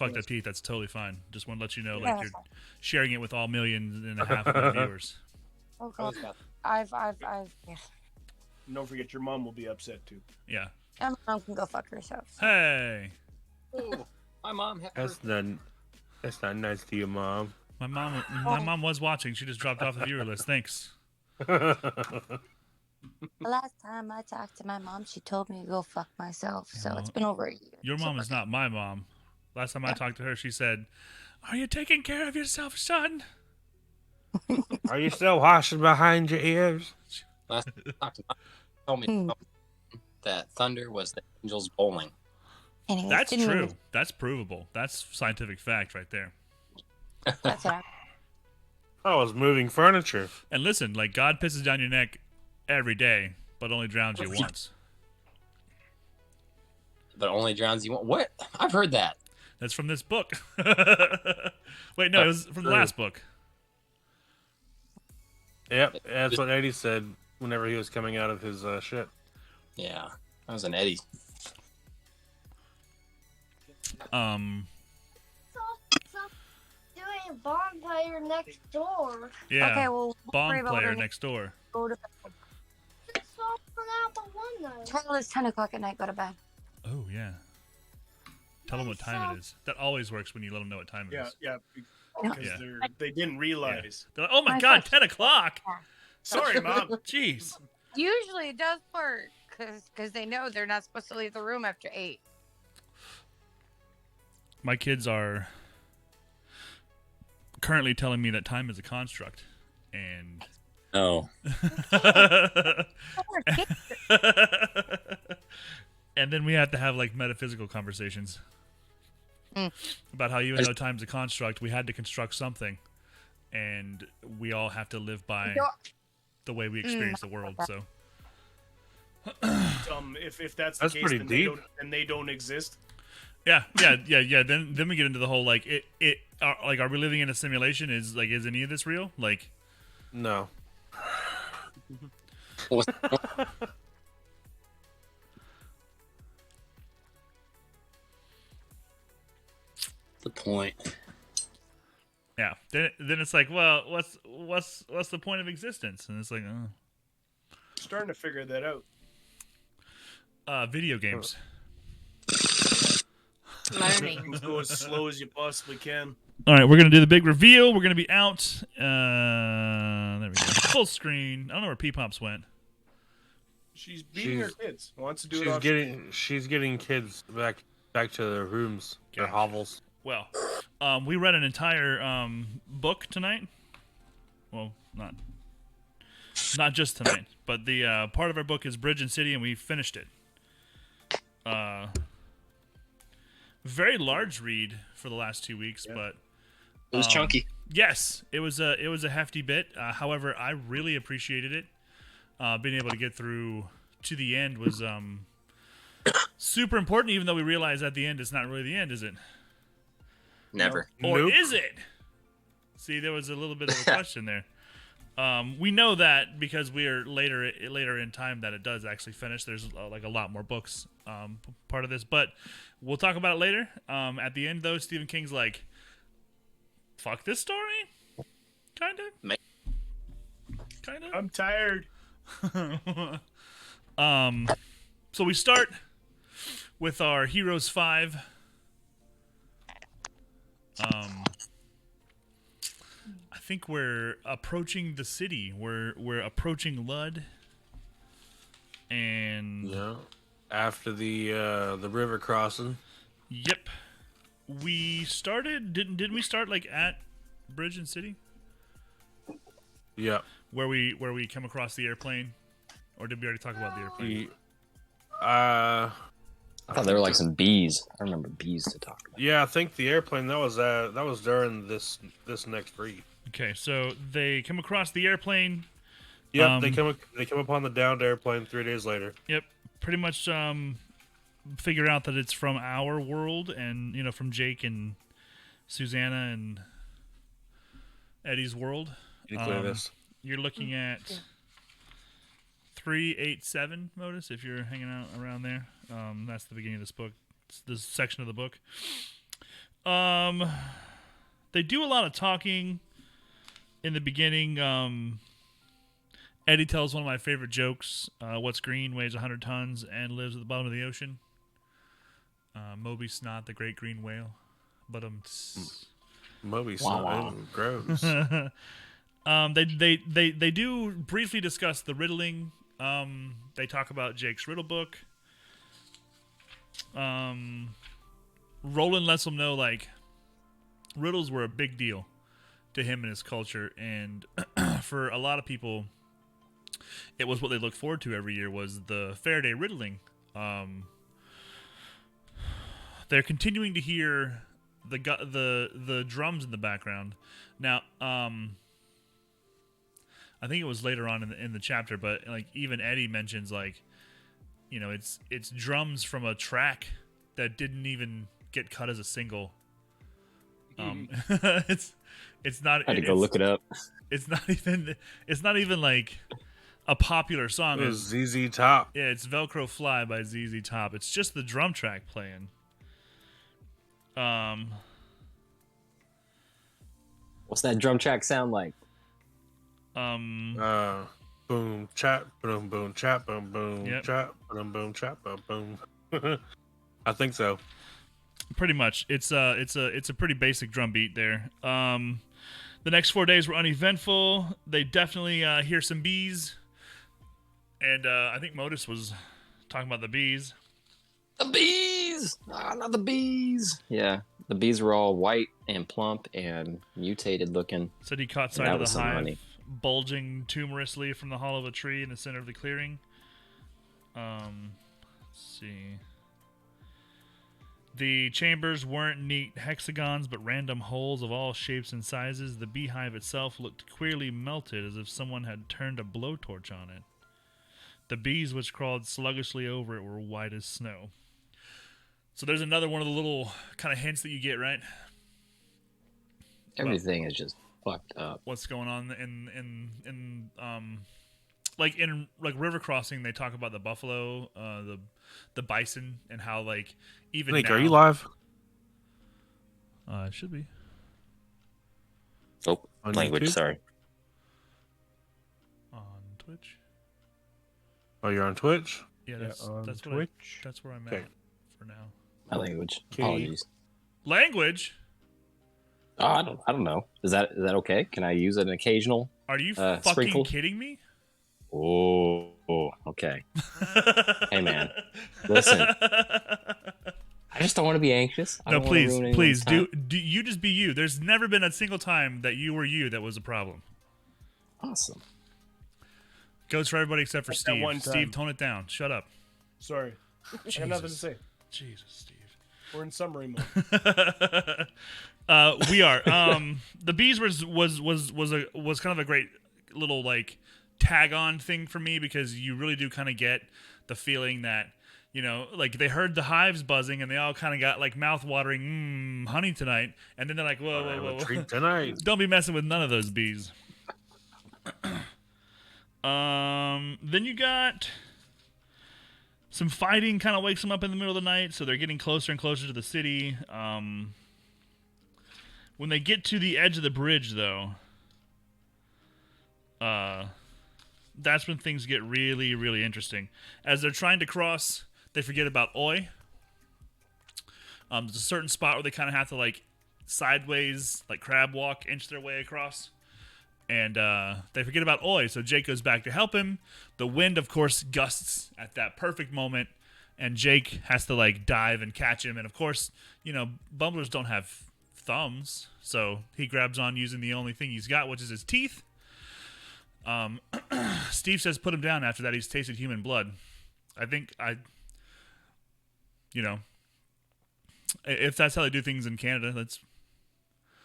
fucked up teeth, that's totally fine. Just want to let you know, like Yeah. you're sharing it with all millions and a half of my viewers. Oh I god. was about I've. Yeah. And don't forget, your mom will be upset too. Yeah. And my mom can go fuck herself. So. Hey, oh, my mom had That's not nice to your mom. my mom was watching. She just dropped off the viewer list. Thanks. The last time I talked to my mom, she told me to go fuck myself. So it's been over a year. Your mom is not my mom. Last time I talked to her, she said, "Are you taking care of yourself, son?" Are you still washing behind your ears? last time I talked to my mom, told me that thunder was the angels bowling. Anyways, That's didn't true. even- That's provable. That's scientific fact right there. That's what I was moving furniture. And listen, like God pisses down your neck every day, but only drowns you once. But only drowns you. What? I've heard that. That's from this book. Wait, no, it was from the last book. Yep, that's what Eddie said whenever he was coming out of his shit. Yeah, that was an Eddie. Doing bonfire next door. Yeah. Okay, well, Bomb player next door. Go to It's all for now but one night. Tell it's 10 o'clock at night. Go to bed. Oh yeah. Tell them what time it is. That always works when you let them know what time it is. Yeah, because Yeah. they didn't realize. They're like, "Oh my My God, first- 10 o'clock!" Sorry, mom. Jeez. Usually it does work because they know they're not supposed to leave the room after 8. My kids are currently telling me that time is a construct, and Oh, and then we have to have like metaphysical conversations about how even though time's a construct, we had to construct something, and we all have to live by the way we experience the world. So If that's the That's case, pretty then deep. they don't exist. yeah. Then we get into the whole like are we living in a simulation? Is any of this real? Like, No. what's the point? yeah. Then it's like, well, what's the point of existence? And it's like, Starting to figure that out. video games. Learning. Things go as slow as you possibly can. All right, we're gonna do the big reveal. We're gonna be out. There we go. Full screen. I don't know where P-Pops went. She's beating her She's- kids. Wants to do it She's off. getting kids back to their rooms, their Gotcha. hovels. Well, we read an entire book tonight. Well, not just tonight, but the part of our book is Bridge and City, and we finished it. Very large read for the last 2 weeks, but It was chunky. yes, it was a hefty bit. However, I really appreciated it. Being able to get through to the end was super important. Even though we realize at the end it's not really the end, is it? Never. Or Nope. is it? See, there was a little bit of a question there. We know that because we are later in time that it does actually finish. There's like a lot more books part of this, but we'll talk about it later. At the end, though, Stephen King's like, "Fuck this story," kind of. I'm tired. So we start with our Heroes 5. I think we're approaching the city. We're approaching Lud, and Yeah. After the river crossing. yep, we started. Didn't we start like at Bridge and City, Yep. where we come across the airplane, or did we already talk about the airplane? I thought there were like some bees. I remember bees to talk about. Yeah, I think the airplane that was during this next read. Okay, so they come across the airplane. Yep, they come upon the downed airplane 3 days later. Yep, pretty much figure out that it's from our world, and from Jake and Susanna and Eddie's world. Can you clear this? You're looking at 387 Modus if you're hanging out around there. That's the beginning of this book. It's this section of the book. They do a lot of talking in the beginning. Eddie tells one of my favorite jokes. What's green, weighs 100 tons, and lives at the bottom of the ocean? Moby Snot, the great green whale. But Moby Snot, gross. They do briefly discuss the riddling. They talk about Jake's riddle book. Roland lets them know, like, riddles were a big deal to him and his culture, and for a lot of people, it was what they looked forward to every year, was the Faraday riddling. They're continuing to hear the drums in the background. Now, I think it was later on in the chapter, but like even Eddie mentions, like, you know, it's drums from a track that didn't even get cut as a single. It's not. I had to go look it up. It's not even like a popular song. It was ZZ Top. Yeah, it's Velcro Fly by ZZ Top. It's just the drum track playing. What's that drum track sound like? Boom chap, boom boom chap, boom boom Yep. chap, boom boom chap, boom boom. I think so. Pretty much. It's a pretty basic drum beat there. The next 4 days were uneventful. They definitely hear some bees, and I think Modus was talking about the bees. The bees! Ah, not the bees! Yeah, the bees were all white and plump and mutated looking. Said he caught sight That of was the some hive honey. bulging tumorously from the hollow of a tree in the center of the clearing. Let's see. The chambers weren't neat hexagons, but random holes of all shapes and sizes. The beehive itself looked queerly melted, as if someone had turned a blowtorch on it. The bees which crawled sluggishly over it were white as snow. So there's another one of the little kind of hints that you get, right? Everything is just fucked up. What's going on in River Crossing? They talk about the buffalo, the bison, and how, like, even Nick, now, are you live? It should be Oh, On language, YouTube? sorry. on Twitch. Oh, you're on Twitch? Yeah, that's on that's Twitch. that's where I'm at Okay. for now. My language. Okay. Apologies. Language? Oh, I don't know. Is that okay? Can I use an occasional? Are you fucking Sprinkle? kidding me? Oh, okay. Hey, man. Listen. I just don't want to be anxious. I No, don't wanna please, ruin anyone's please time. do you just be you. There's never been a single time that you were you that was a problem. Awesome. Goes for everybody except for Like that Steve. one time. Steve, tone it down. Shut up. Sorry. I got nothing to say. Jesus, Steve. We're in summary mode. We are. The bees was kind of a great little, like, tag on thing for me, because you really do kind of get the feeling that, you know, like, they heard the hives buzzing and they all kind of got, like, mouth watering honey tonight, and then they're like, whoa, I have whoa, a whoa, treat tonight. don't be messing with none of those bees. Then you got some fighting, kind of wakes them up in the middle of the night, so they're getting closer and closer to the city. When they get to the edge of the bridge, though, that's when things get really, really interesting. As they're trying to cross, they forget about Oi. There's a certain spot where they kind of have to, like, sideways, like crab walk, inch their way across. And they forget about Oi, so Jake goes back to help him. The wind, of course, gusts at that perfect moment, and Jake has to, like, dive and catch him. And, of course, you know, bumblers don't have thumbs, so he grabs on using the only thing he's got, which is his teeth. Steve says put him down after that. He's tasted human blood. I think you know, if that's how they do things in Canada, that's,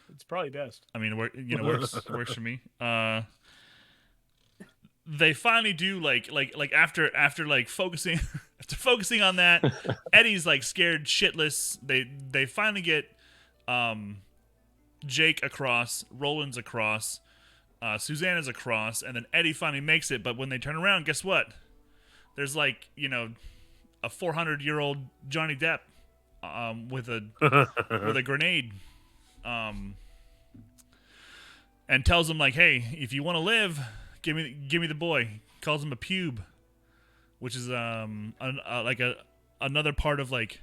It's probably best. I mean, you know, works for me. They finally do like after like focusing after focusing on that, Eddie's like scared shitless. They finally get Jake across, Roland's across, Susanna's across, and then Eddie finally makes it. But when they turn around, guess what? There's, like, you know, a 400-year-old Johnny Depp with a grenade, and tells him like, "Hey, if you want to live, give me the boy." Calls him a pube, which is another part of like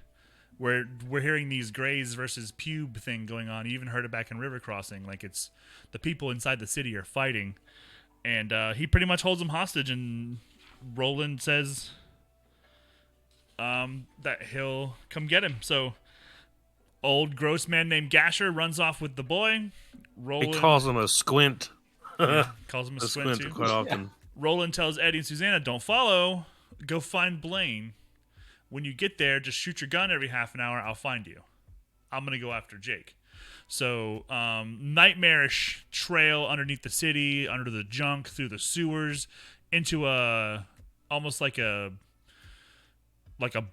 where we're hearing these Greys versus pube thing going on. You even heard it back in River Crossing. Like it's the people inside the city are fighting, and he pretty much holds them hostage. And Roland says that he'll come get him. So old gross man named Gasher runs off with the boy. Roland He calls him a squint. calls him a A squint squint too. quite often. Roland tells Eddie and Susanna, "Don't follow. Go find Blaine. When you get there, just shoot your gun every half an hour. I'll find you. I'm going to go after Jake." So, nightmarish trail underneath the city, under the junk, through the sewers, into almost like a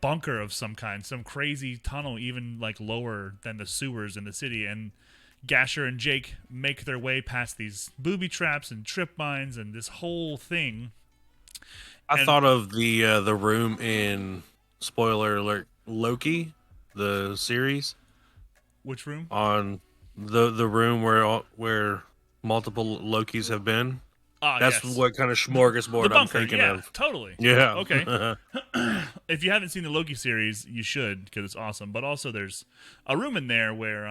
bunker of some kind, some crazy tunnel, even like lower than the sewers in the city. And Gasher and Jake make their way past these booby traps and trip mines and this whole thing. I thought of the room in, spoiler alert, Loki, the series, Which room? on the room where multiple Lokis have been. That's Yes. what kind of smorgasbord The bunker. I'm thinking Yeah, of. totally. Yeah. Okay. If you haven't seen the Loki series, you should, because it's awesome. But also, there's a room in there where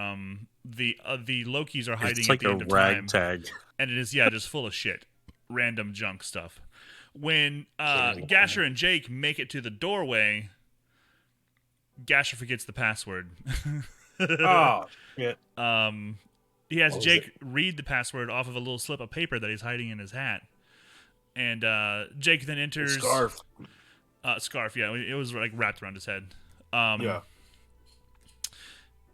the Lokis are hiding It's at like the a end of time, ragtag. and it is just full of shit, random junk stuff. When Gasher and Jake make it to the doorway, Gasher forgets the password. Oh, shit. He has What was Jake read the password off of a little slip of paper that he's hiding in his hat, and Jake then enters Scarf. Scarf. Yeah, it was like wrapped around his head. Yeah.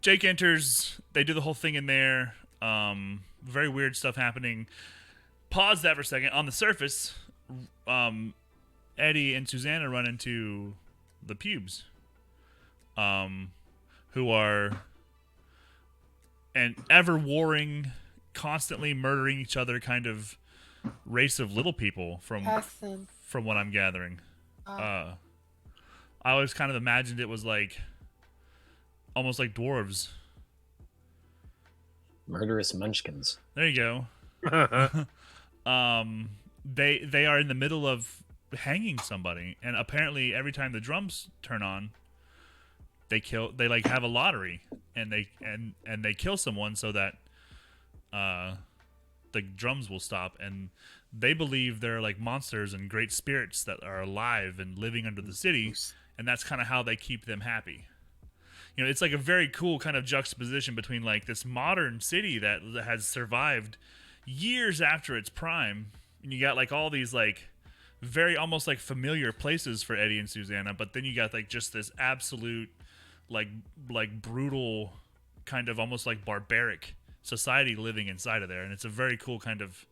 Jake enters. They do the whole thing in there. Very weird stuff happening. Pause that for a second. On the surface, Eddie and Susanna run into the pubes, who are an ever-warring, constantly murdering each other kind of race of little people from what I'm gathering. I always kind of imagined it was like almost like dwarves. Murderous munchkins. There you go. They are in the middle of hanging somebody, and apparently every time the drums turn on, they like have a lottery, and they kill someone so that the drums will stop, and they believe they're like monsters and great spirits that are alive and living under the city, and that's kind of how they keep them happy. You know, it's like a very cool kind of juxtaposition between like this modern city that has survived years after its prime, and you got like all these like very almost like familiar places for Eddie and Susanna, but then you got like just this absolute like brutal kind of almost like barbaric society living inside of there, and it's a very cool kind of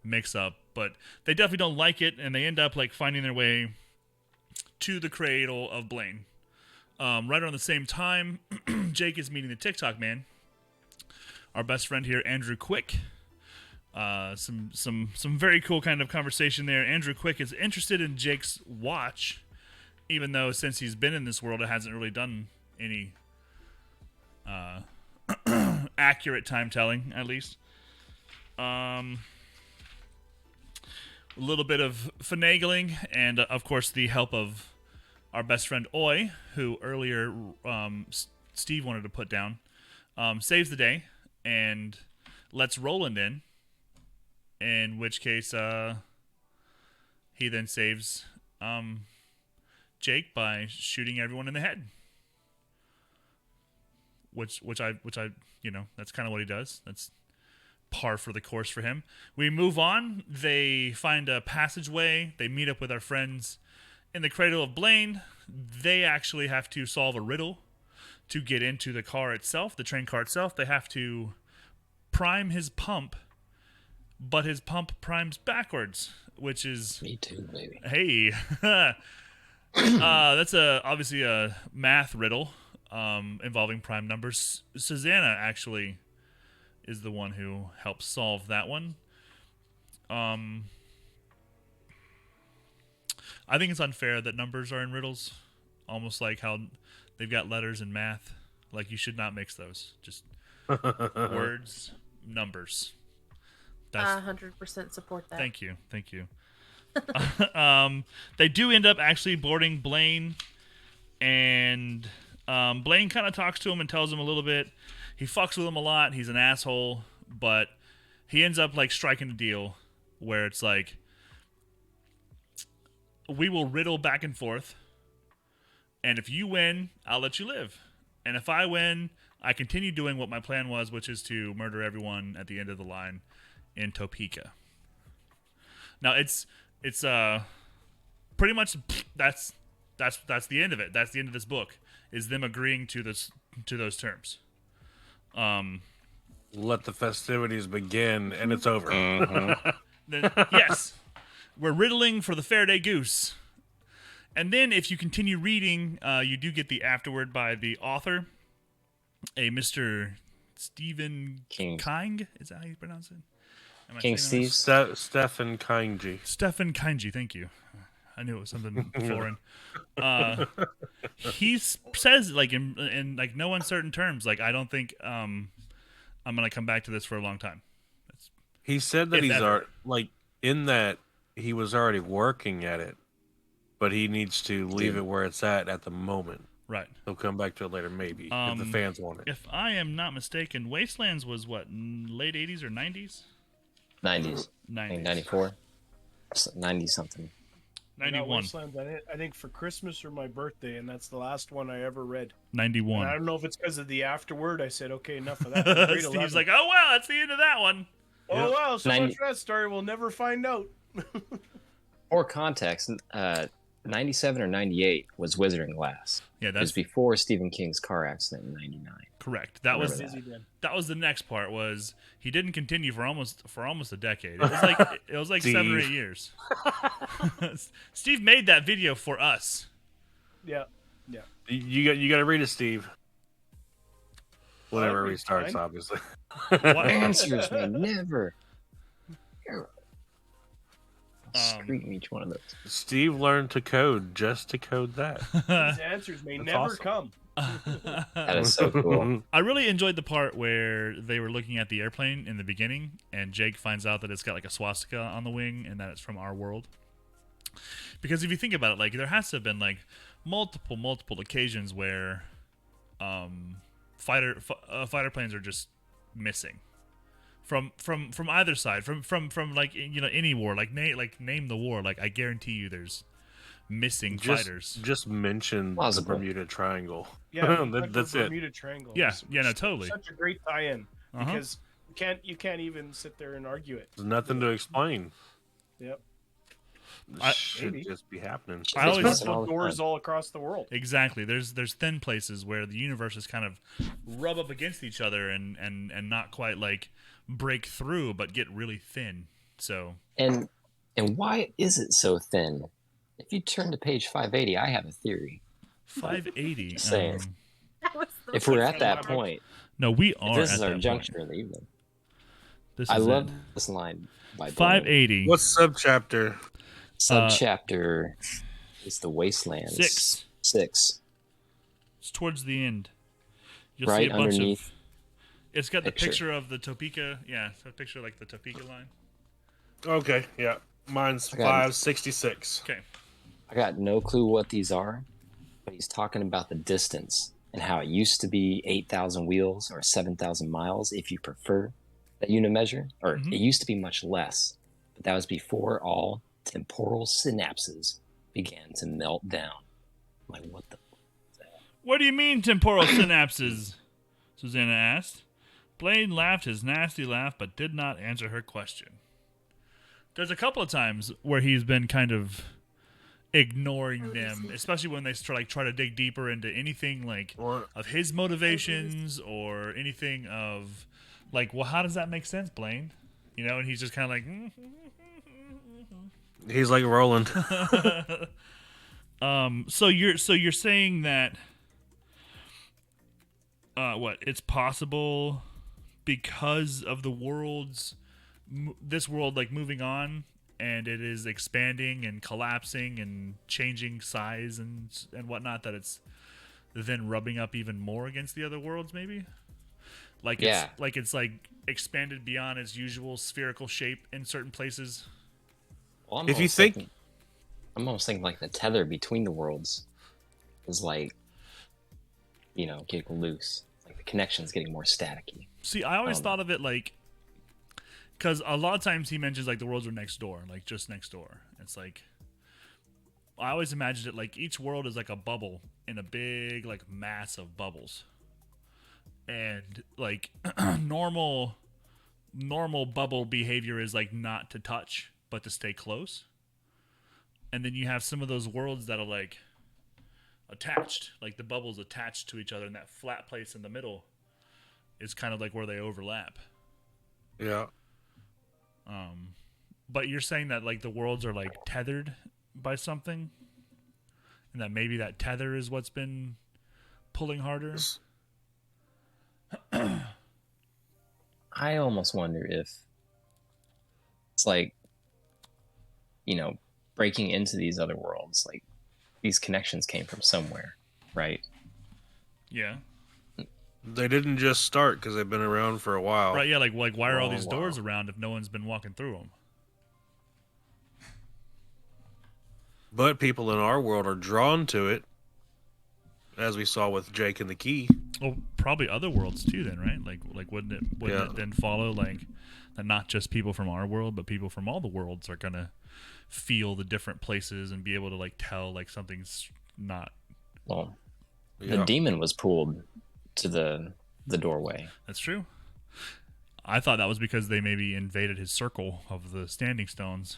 mix up. But they definitely don't like it, and they end up like finding their way to the cradle of Blaine. Right around the same time, Jake is meeting the TikTok man, our best friend here, Andrew Quick. Some very cool kind of conversation there. Andrew Quick is interested in Jake's watch, even though since he's been in this world, it hasn't really done any accurate time telling, at least. A little bit of finagling, and of course the help of our best friend Oi, who earlier Steve wanted to put down, saves the day and lets Roland in which case he then saves Jake by shooting everyone in the head. Which I that's kind of what he does. That's par for the course for him. We move on. They find a passageway. They meet up with our friends in the cradle of Blaine. They actually have to solve a riddle to get into the car itself, the train car itself. They have to prime his pump, but his pump primes backwards, which is... Me too, baby. Hey. That's obviously a math riddle involving prime numbers. Susanna actually is the one who helps solve that one. I think it's unfair that numbers are in riddles, almost like how They've got letters and math. Like, you should not mix those. Just words, numbers. I 100% support that. Thank you. They do end up actually boarding Blaine, and Blaine kind of talks to him and tells him a little bit. He fucks with him a lot. He's an asshole, but he ends up like striking a deal where it's like, we will riddle back and forth, and if you win, I'll let you live, and if I win, I continue doing what my plan was, which is to murder everyone at the end of the line in Topeka. Now it's pretty much that's the end of it. That's the end of this book, is them agreeing to those terms. Let the festivities begin, and it's over. Then, yes, we're riddling for the Faraday Goose. And then if you continue reading, you do get the afterword by the author, a Mr. Stephen King. Is that how you pronounce it? Am I King saying Steve. that Stefan Kainji. Stefan Kainji, thank you. I knew it was something foreign. He says, like, in like no uncertain terms, like, I don't think I'm gonna come back to this for a long time. He said that If he's ever. like in that he was already working at it, but he needs to leave it where it's at the moment. Right. He'll come back to it later, maybe, if the fans want it. If I am not mistaken, Wastelands was what, late 80s or 90s? 90s. I think 94. 90 something. I got 91. Wasteland, I think for Christmas or my birthday, and that's the last one I ever read. 91. And I don't know if it's because of the afterword. I said, okay, enough of that. Grade Steve's 11. like, oh, well, that's the end of that one. oh, wow, so 90 much for that story. We'll never find out. For context, 97 or 98 was Wizarding Glass. Yeah, It was that's before Stephen King's car accident in 99. correct. That was Remember Busy then. that was the next part. Was he didn't continue for almost a decade. It was like 7 or 8 Steve. years. Steve made that video for us. Yeah. You got to read it, Steve. Whenever I'll it read restarts, mine. obviously. What? Answers may never. Scream each one of those. Steve learned to code just to code that. These answers may That's never awesome. come. That is so cool. I really enjoyed the part where they were looking at the airplane in the beginning, and Jake finds out that it's got like a swastika on the wing, and that it's from our world. Because if you think about it, like, there has to have been like multiple occasions where fighter planes are just missing from either side, from like, you know, any war, like name the war. Like, I guarantee you there's missing fighters. Just mention the Plausible. Bermuda Triangle. Yeah, That's the it. Bermuda Triangle. Yeah, It's yeah, no, totally. Such a great tie-in Uh-huh. because you can't even sit there and argue it. There's nothing to explain. Yep. This should maybe. just be happening. I always- It's all Multiple the doors time. all across the world. Exactly. There's thin places where the universes kind of rub up against each other and not quite like break through, but get really thin. So And why is it so thin? If you turn to page 580, I have a theory. 580. Just saying. That was the If we're What's at that that about? point, no, we if are. this at is our that juncture point. in the evening. This I is love it. this line by Blaine. 580. What's subchapter? Subchapter is the Wastelands. 6. 6. It's towards the end. You'll Right see a bunch underneath of. It's got the picture. picture of the Topeka. Yeah, it's a picture like the Topeka line. Okay, yeah. Mine's Okay. 566. Okay. I got no clue what these are, but he's talking about the distance and how it used to be 8,000 wheels or 7,000 miles, if you prefer that unit measure, or Mhm. it used to be much less. But that was before all temporal synapses began to melt down. I'm like, what the? What do you mean temporal synapses? Susanna asked. Blaine laughed his nasty laugh, but did not answer her question. There's a couple of times where he's been kind of ignoring them, especially when they try to dig deeper into anything like Or of his motivations or anything of like, well, how does that make sense, Blaine? You know, and he's just kind of like, he's like Roland. So you're saying that what, it's possible because of the world's this world like moving on, and it is expanding and collapsing and changing size and whatnot, that it's then rubbing up even more against the other worlds, maybe. Like Yeah. it's like expanded beyond its usual spherical shape in certain places. Well, If you think- I'm almost thinking like the tether between the worlds is like, getting loose. Like the connection's getting more staticky. See, I always thought of it like, because a lot of times he mentions like the worlds are next door, like just next door. It's like, I always imagined it like each world is like a bubble in a big like mass of bubbles, and like normal bubble behavior is like not to touch but to stay close, and then you have some of those worlds that are like attached, like the bubbles attached to each other, and that flat place in the middle is kind of like where they overlap. Yeah. But you're saying that like the worlds are like tethered by something, and that maybe that tether is what's been pulling harder. I almost wonder if it's like, breaking into these other worlds, like these connections came from somewhere, right? Yeah. They didn't just start because they've been around for a while. Right. Yeah. Like why are all these wow. doors around if no one's been walking through them? But people in our world are drawn to it, as we saw with Jake and the Key. Well, probably other worlds too. Then, right? Like wouldn't it then follow like that not just people from our world, but people from all the worlds are gonna feel the different places and be able to like tell like something's not. Well, Yeah. the demon was pulled to the doorway. That's true. I thought that was because they maybe invaded his circle of the standing stones.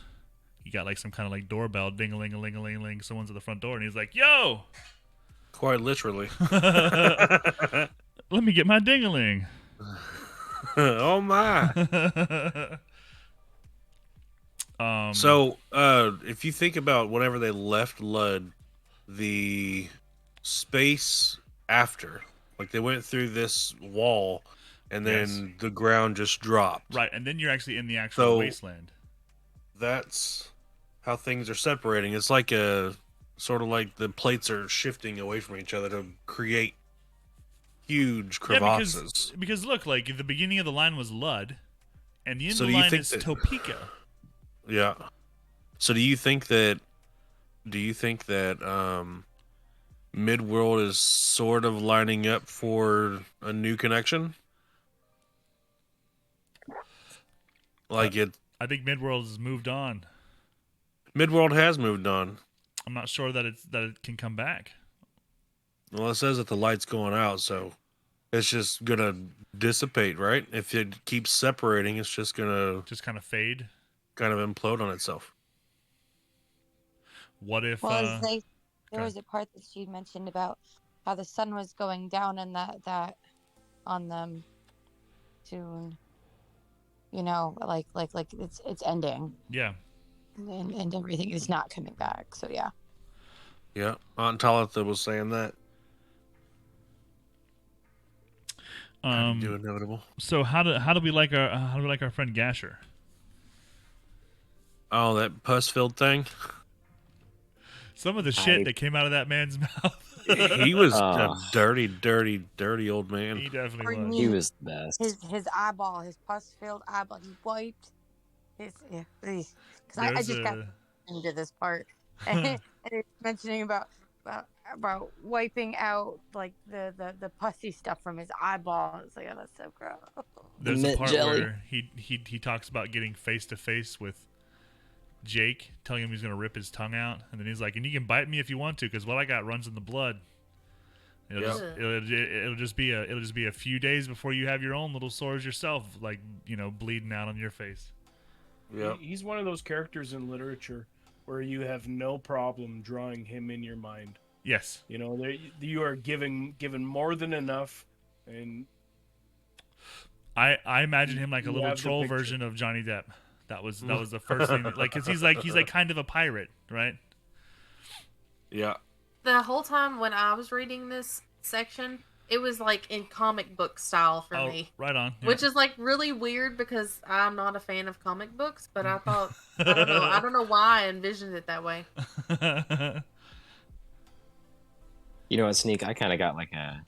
He got like some kind of like doorbell, ding-a-ling-a-ling-a-ling-a-ling. Someone's at the front door, and he's like, "Yo, Quite literally. let me get my ding-a-ling." Oh my. So, if you think about whenever they left Lud, the space after, like they went through this wall, and then the ground just dropped. Right, and then you're actually in the actual So- wasteland. That's how things are separating. It's like a sort of like the plates are shifting away from each other to create huge crevasses. Yeah, because look, like the beginning of the line was Lud, and the end So of do the you line think is that- Topeka. Yeah. So do you think that Midworld is sort of lining up for a new connection? Like I think Midworld has moved on. Midworld has moved on. I'm not sure that it can come back. Well, it says that the light's going out, so it's just gonna dissipate, right? If it keeps separating, it's just gonna Just kind of fade. kind of implode on itself. What if? Well, there okay. was a part that she mentioned about how the sun was going down and that on them soon. Like it's ending Yeah. and everything is not coming back. So yeah. Yeah, Aunt Talitha was saying that. Do inevitable. So how do we like our friend Gasher? Oh, that pus-filled thing. Some of the shit that came out of that man's mouth. He was a dirty, dirty, dirty old man. He definitely For was. me, He was the best. his eyeball, his pus-filled eyeball, he wiped his. Because I There's just got into this part, and it's mentioning about wiping out like the pussy stuff from his eyeball. It's like, oh, that's so gross. There's a Mint part jelly. where he talks about getting face to face with Jake, telling him he's gonna rip his tongue out, and then he's like, "And you can bite me if you want to, because what I got runs in the blood." It'll just be a few days before you have your own little sores yourself, like bleeding out on your face. Yeah. He's one of those characters in literature where you have no problem drawing him in your mind. Yes. You are given more than enough, and I imagine him like a You little have the troll picture. version of Johnny Depp. That was the first thing, like, because he's like kind of a pirate, right? Yeah. The whole time when I was reading this section, it was like in comic book style for me. Right on. Yeah. Which is like really weird because I'm not a fan of comic books, but I thought I don't know why I envisioned it that way. You know what, Sneak? I kind of got like a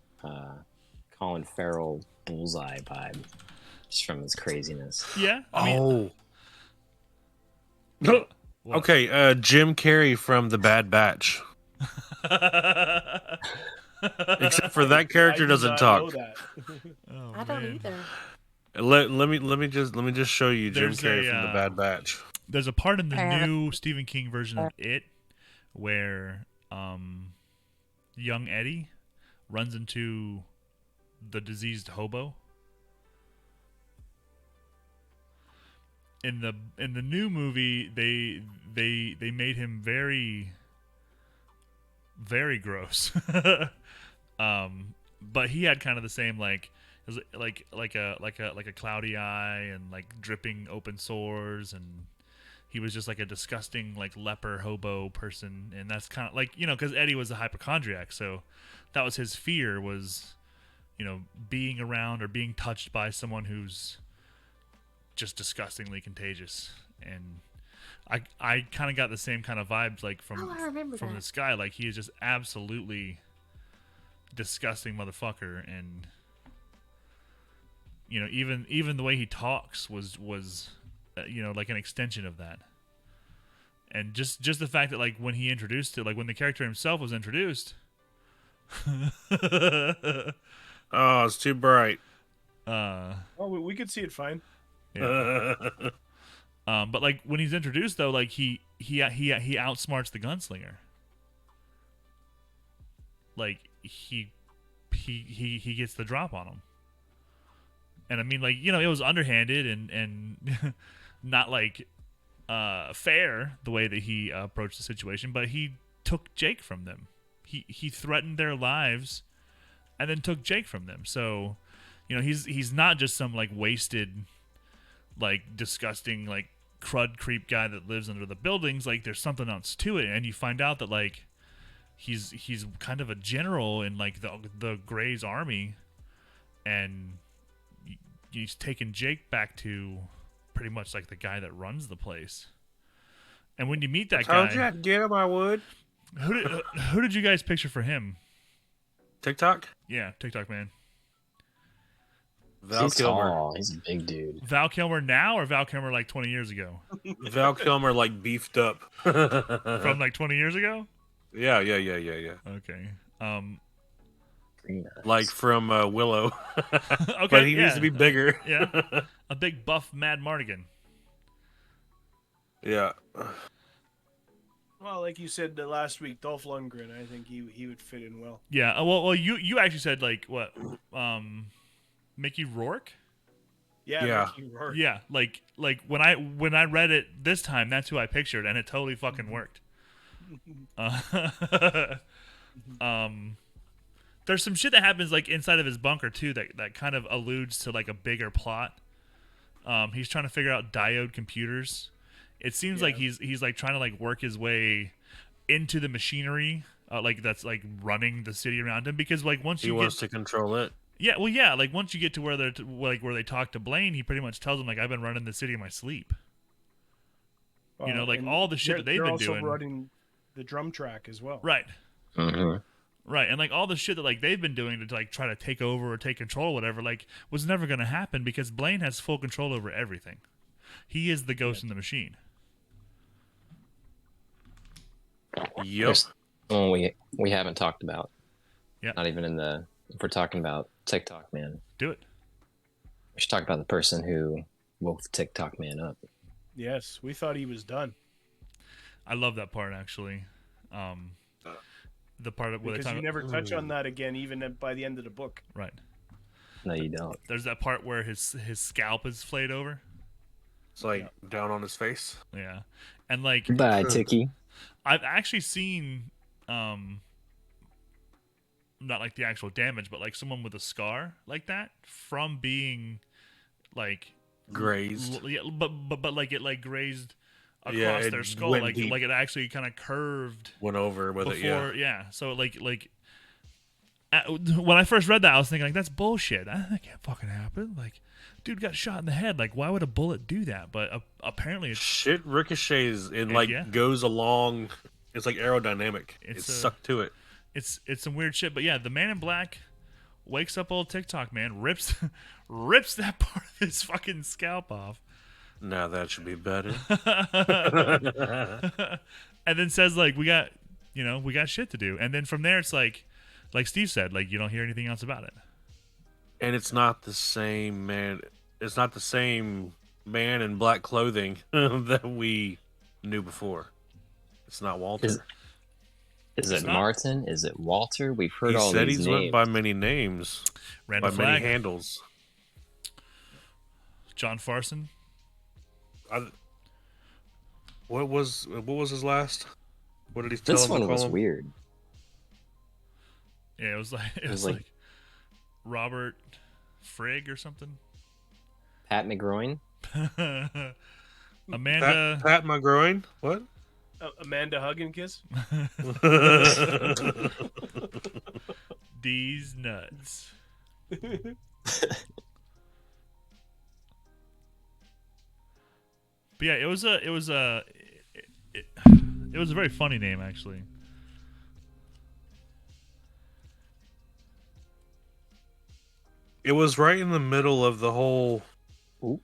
Colin Farrell Bullseye vibe just from his craziness. Yeah. I mean, Oh. what? Okay, Jim Carrey from The Bad Batch. Except for that character I did doesn't not talk. know that. Oh, I don't man. either. Let me just show you Jim There's Carrey a, from The Bad Batch. There's a part in the I have it. new Stephen King version of It where young Eddie runs into the diseased hobo. In the new movie, they made him very gross. But he had kind of the same like it was like a cloudy eye and like dripping open sores, and he was just like a disgusting like leper hobo person. And that's kind of like, you know, because Eddie was a hypochondriac, so that was his fear, was, you know, being around or being touched by someone who's just disgustingly contagious. And I kind of got the same kind of vibes like from I remember that. this guy. Like, he is just absolutely disgusting motherfucker. And you know, even the way he talks was you know, like an extension of that. And just the fact that like when he introduced it, like when the character himself was introduced, Oh, it's too bright. Oh, we could see it fine. yeah. But like when he's introduced though, like he outsmarts the gunslinger. Like he gets the drop on him. And I mean, like, you know, it was underhanded and not like fair the way that he approached the situation, but he took Jake from them. He threatened their lives and then took Jake from them. So, you know, he's not just some like wasted, like disgusting, like crud creep guy that lives under the buildings. Like, there's something else to it, and you find out that like he's kind of a general in like the Grey's army, and he's taken Jake back to pretty much like the guy that runs the place. And when you meet that Told you guy, I'd get him, I would. who did you guys picture for him? TikTok? Yeah, TikTok man. Val He's Kilmer. tall. He's a big dude. Val Kilmer now or Val Kilmer like 20 years ago? Val Kilmer, like, beefed up. From like 20 years ago? Yeah. Okay. Green eyes. Like from Willow. Okay. But he yeah. needs to be bigger. Yeah. A big buff Mad Mardigan. Yeah. Well, like you said last week, Dolph Lundgren, I think he would fit in well. Yeah. Well, you actually said like what? Mickey Rourke? Yeah. Mickey Rourke. Yeah, like when I read it this time, that's who I pictured, and it totally fucking worked. There's some shit that happens like inside of his bunker too that kind of alludes to like a bigger plot. He's trying to figure out diode computers. It seems like he's like trying to like work his way into the machinery, like that's like running the city around him, because like once He wants to control it. Yeah, well, yeah, like once you get to where they're where they talk to Blaine, he pretty much tells him like, I've been running the city in my sleep. You know, like and all the shit that they've they're been also doing. running the drum track as well. Right, Mhm. right, and like all the shit that like they've been doing to like try to take over or take control, or whatever, like was never going to happen because Blaine has full control over everything. He is the ghost in the machine. Yep. There's one we haven't talked about. Yeah. Not even in the. If we're talking about TikTok man, Do it. we should talk about the person who woke the TikTok man up. Yes, we thought he was done I love that part actually. The part where they because talk you never touch on that again, even by the end of the book. right. No, you don't. There's that part where his scalp is flayed over. It's like down on his face. Yeah, and like Goodbye, Tiki. I've actually seen, not like the actual damage, but like someone with a scar like that from being, like Grazed. yeah, but like it like grazed across Yeah, it their skull, went like deep. it actually kind of curved Went over with before, it, yeah. So like when I first read that, I was thinking like that's bullshit. That can't fucking happen. Like, dude got shot in the head. Like, why would a bullet do that? But apparently, it's Shit ricochets and like Yeah. goes along. It's like aerodynamic. It's It's sucked to it. it's some weird shit. But yeah, the Man in Black wakes up old TikTok man, rips that part of his fucking scalp off. Now that should be better. And then says like we got shit to do. And then from there it's like Steve said, like you don't hear anything else about it. And it's not the same man. It's not the same man in black clothing that we knew before. It's not Walter. Is it Martin? Is it Walter? We've heard He all said these he's names. went by many names, Randall by Flagg, many handles. John Farson. What was his last? What did he tell This him one to call was him? weird. Yeah, it was like Robert Frigg or something. Pat McGroin. Amanda. Pat my groin. What? Amanda Hug and Kiss. These nuts. But yeah, it was a very funny name actually. It was right in the middle of the whole Ooh.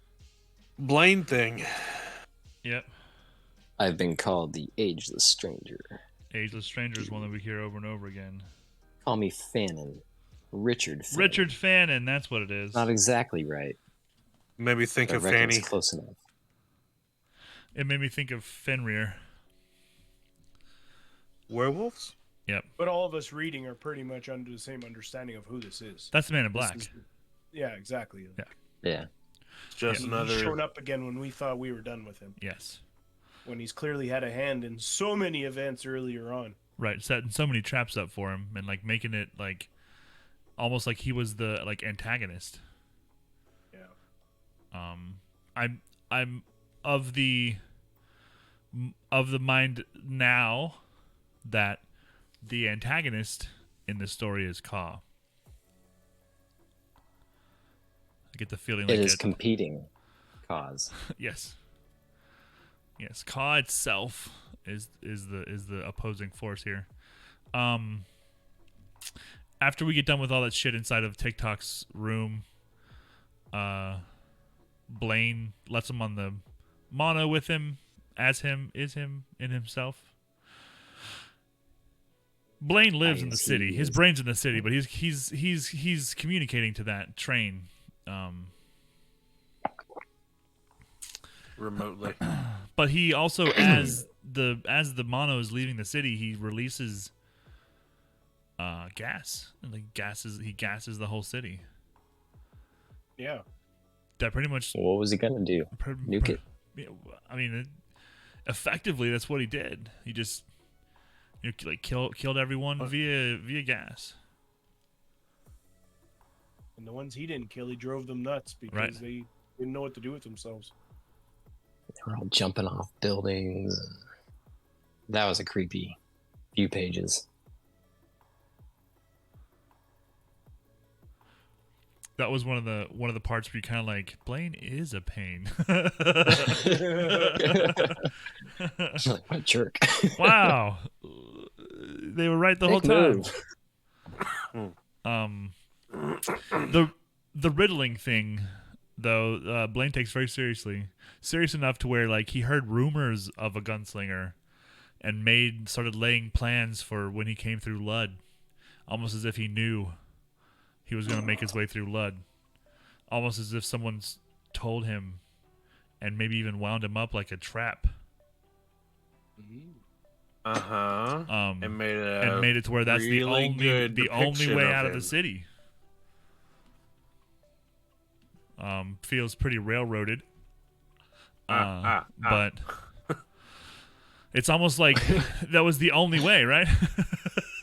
Blaine thing. Yep. I've been called the Ageless Stranger. Ageless Stranger is one that we hear over and over again. Call me Fannin. Richard Fannin. Richard Fannin, that's what it is. Not exactly right. Maybe think but of I reckon Fanny. it's close enough. It made me think of Fenrir. Werewolves? Yep. But all of us reading are pretty much under the same understanding of who this is. That's the Man in Black. Yeah, exactly. Yeah. It's just Yeah. another. He's shown up again when we thought we were done with him. Yes. When he's clearly had a hand in so many events earlier on. Right, setting so many traps up for him and like making it like almost like he was the like antagonist. Yeah. I'm of the mind now that the antagonist in this story is Ka. I get the feeling like It is competing cause. Yes. Yes, Ka itself is the opposing force here. After we get done with all that shit inside of TikTok's room, Blaine lets him on the mono with him, as him, is him, in himself. Blaine lives in the city. His brain's in the city, but he's communicating to that train. Remotely. But he also, as the mono is leaving the city, he releases gas. And he gasses the whole city. Yeah. That pretty much. What was he gonna do? Nuke it? I mean, effectively, that's what he did. He just killed everyone via gas. And the ones he didn't kill, he drove them nuts because they didn't know what to do with themselves. They were all jumping off buildings. That was a creepy few pages. That was one of the parts where you kind of like, Blaine is a pain. Like, what a jerk. Wow, they were right the whole time. The riddling thing, though, Blaine takes very seriously. Serious enough to where like he heard rumors of a gunslinger, and started laying plans for when he came through Lud, almost as if he knew he was going to make his way through Lud, almost as if someone's told him, and maybe even wound him up like a trap. And made it to where that's really the only way out of him. the city. Feels pretty railroaded. But it's almost like that was the only way, right?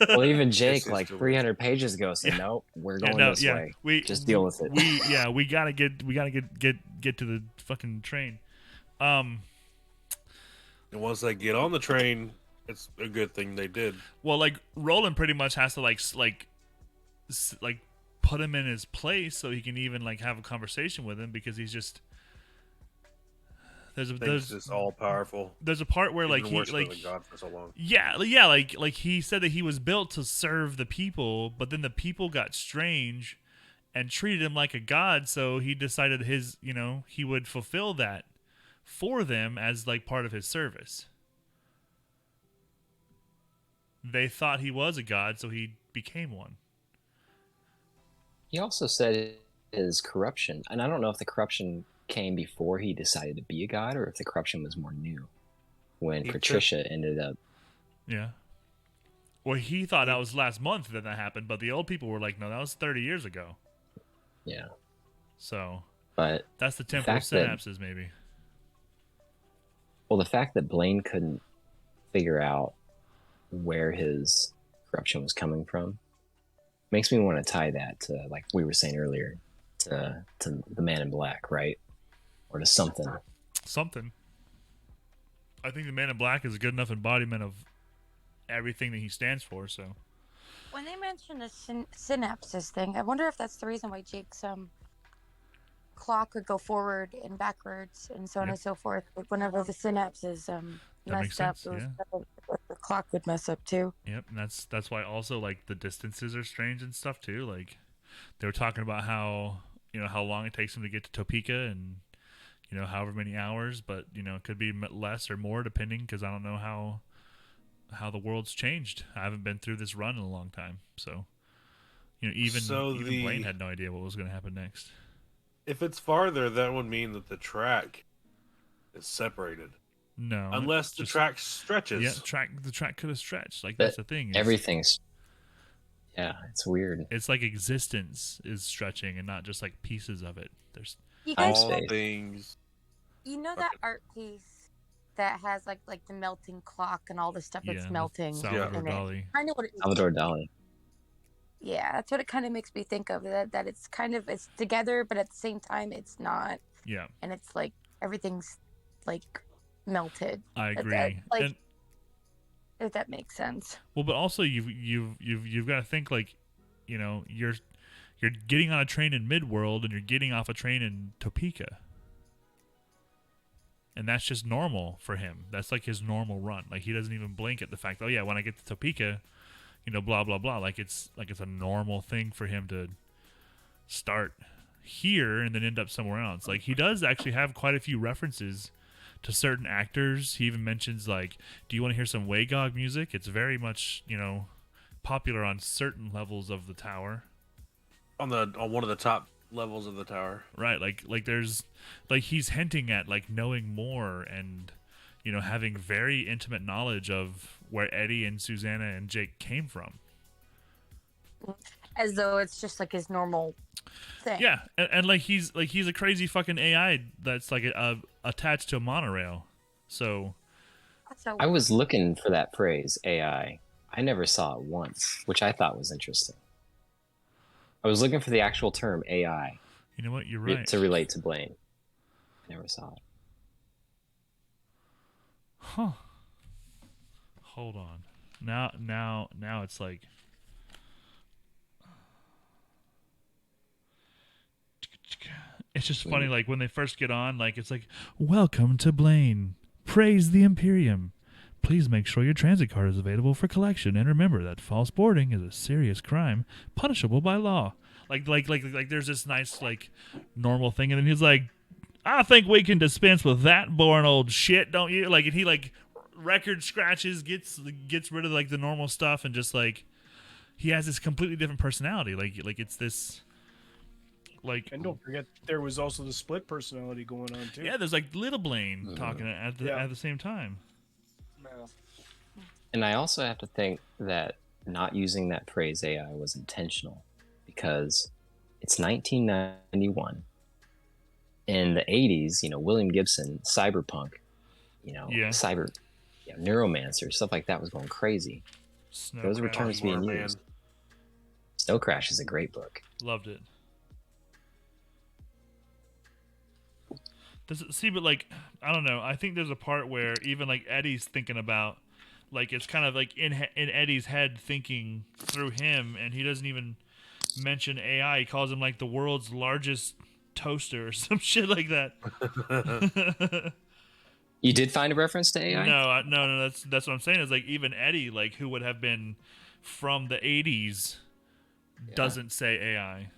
Well, even Jake, like 300 pages ago, said, "Nope, we're going this way. Just deal with it." We gotta get to the fucking train. And once they get on the train, it's a good thing they did. Well, like Roland pretty much has to like put him in his place so he can even like have a conversation with him, because he's just Thinks it's all powerful. there's a part where like Been he worshiping like the God for so long. yeah, like he said that he was built to serve the people, but then the people got strange and treated him like a god, so he decided he would fulfill that for them as like part of his service. They thought he was a god, so he became one. He also said his corruption, and I don't know if the corruption came before he decided to be a god or if the corruption was more new when Patricia ended up. Yeah. Well, he thought that was last month that happened, but the old people were like, no, that was 30 years ago. Yeah. So But that's the temporal fact that- synapses, maybe. well, the fact that Blaine couldn't figure out where his corruption was coming from makes me want to tie that to, like we were saying earlier, to the Man in Black, right? Or to something. Something. I think the Man in Black is a good enough embodiment of everything that he stands for, so. When they mention the synapses thing, I wonder if that's the reason why Jake's clock would go forward and backwards and so on Yep. and so forth. Like whenever the synapses makes messed up, sense, yeah. the clock would mess up too. Yep, and that's why also like the distances are strange and stuff too. Like they were talking about how how long it takes them to get to Topeka and however many hours, but it could be less or more depending because I don't know how the world's changed. I haven't been through this run in a long time, so even Blaine had no idea what was going to happen next. If it's farther, that would mean that the track is separated. No, Unless the track stretches. Yeah, the track could have stretched. Like But that's the thing. Everything's. Yeah, it's weird. It's like existence is stretching and not just like pieces of it. There's You guys, All Space. things. you know that art piece that has like the melting clock and all the stuff that's melting. Salvador in it? Dali. I know what it is. Salvador Dali. Yeah, that's what it kind of makes me think of. That it's kind of it's together, but at the same time it's not, Yeah, and it's like everything's like melted. I That- agree. like- And If that makes sense. well, but also you've got to think like, you're getting on a train in Midworld and you're getting off a train in Topeka. And that's just normal for him. That's like his normal run. Like he doesn't even blink at the fact, oh yeah, when I get to Topeka, blah blah blah. Like it's a normal thing for him to start here and then end up somewhere else. Like he does actually have quite a few references to certain actors. He even mentions like, do you want to hear some Wagog music? It's very much, popular on certain levels of the tower. On one of the top levels of the tower. Right, like there's like he's hinting at like knowing more and having very intimate knowledge of where Eddie and Susanna and Jake came from. As though it's just like his normal thing. Yeah, and like he's a crazy fucking AI that's like attached to a monorail. So So I was looking for that phrase, AI. I never saw it once, which I thought was interesting. I was looking for the actual term AI you know what, you're right. to relate to Blaine. I never saw it. Huh. Hold on. Now it's like it's just funny like when they first get on, like it's like, welcome to Blaine. Praise the Imperium. Please make sure your transit card is available for collection and remember that false boarding is a serious crime punishable by law. Like there's this nice like normal thing and then he's like, I think we can dispense with that boring old shit, don't you? Like, and he like record scratches, gets rid of like the normal stuff, and just like he has this completely different personality. Like it's this like. And don't forget, there was also the split personality going on too. Yeah, there's like Little Blaine talking at the same time. And I also have to think that not using that phrase AI was intentional because it's 1991. In the 80s, William Gibson, cyberpunk, neuromancer, stuff like that was going crazy. Those were terms being used. Snow Crash is a great book. Loved it. But like, I don't know. I think there's a part where even like Eddie's thinking about, like it's kind of like in Eddie's head thinking through him, and he doesn't even mention AI. He calls him like the world's largest toaster or some shit like that. You did find a reference to AI? No. That's what I'm saying. Is like even Eddie, like who would have been from the '80s, doesn't say AI.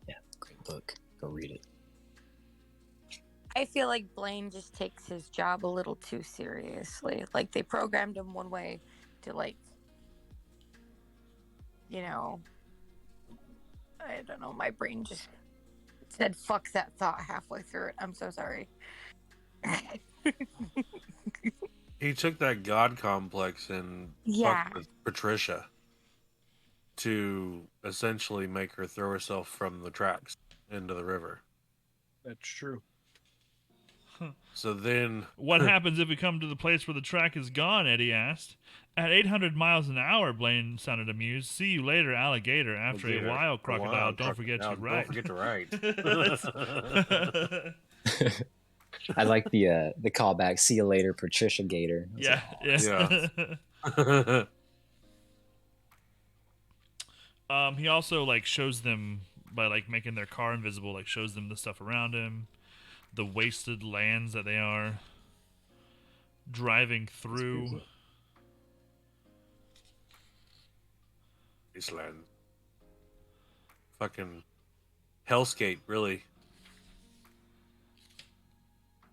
Yeah, great book. Go read it. I feel like Blaine just takes his job a little too seriously. Like they programmed him one way to like, you know, I don't know. My brain just said "fuck that" thought halfway through it. I'm so sorry. He took that god complex and Yeah. fucked with Patricia to essentially make her throw herself from the tracks into the river. That's true. So then, What happens if we come to the place where the track is gone? Eddie asked. At 800 miles an hour, Blaine sounded amused. See you later, alligator. After a while, crocodile. Don't forget to write. Don't forget to write. I like the callback. See you later, Patricia Gator. Yeah. He also like shows them by like making their car invisible. Like shows them the stuff around him, the wasted lands that they are driving through. Wasteland. Fucking hellscape, really.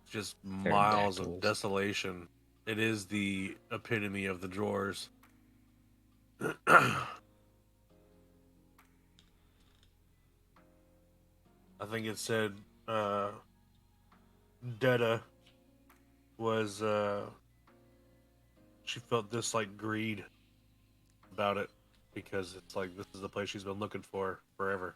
Just miles of desolation. It is the epitome of the drawers. I think it said Detta was she felt this like greed about it because it's like this is the place she's been looking for forever.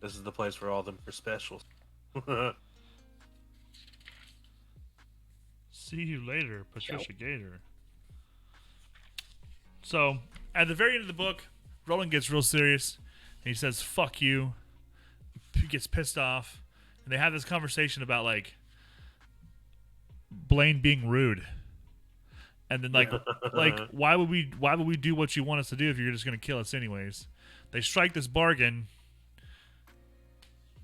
This is the place for all them for specials. See you later, Patricia Gator. So, at the very end of the book, Roland gets real serious. And he says, fuck you. He gets pissed off. And they have this conversation about, like, Blaine being rude. And then, like, why would we do what you want us to do if you're just going to kill us anyways? They strike this bargain.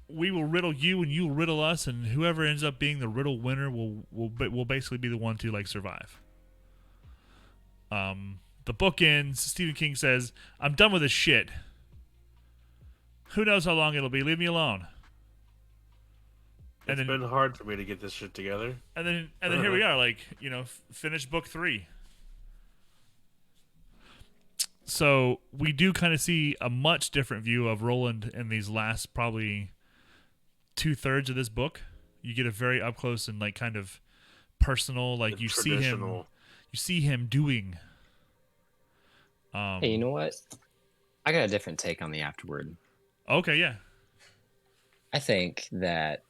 We will riddle you and you will riddle us, and whoever ends up being the riddle winner will basically be the one to like survive. The book ends. Stephen King says, "I'm done with this shit. Who knows how long it'll be? Leave me alone." It's been hard for me to get this shit together. And then here we are, like, you know, finish book 3. So we do kind of see a much different view of Roland in these last probably 2/3 of this book. You get a very up close and like kind of personal, like you see him doing. Hey, you know what? I got a different take on the afterword. Okay, yeah. I think that,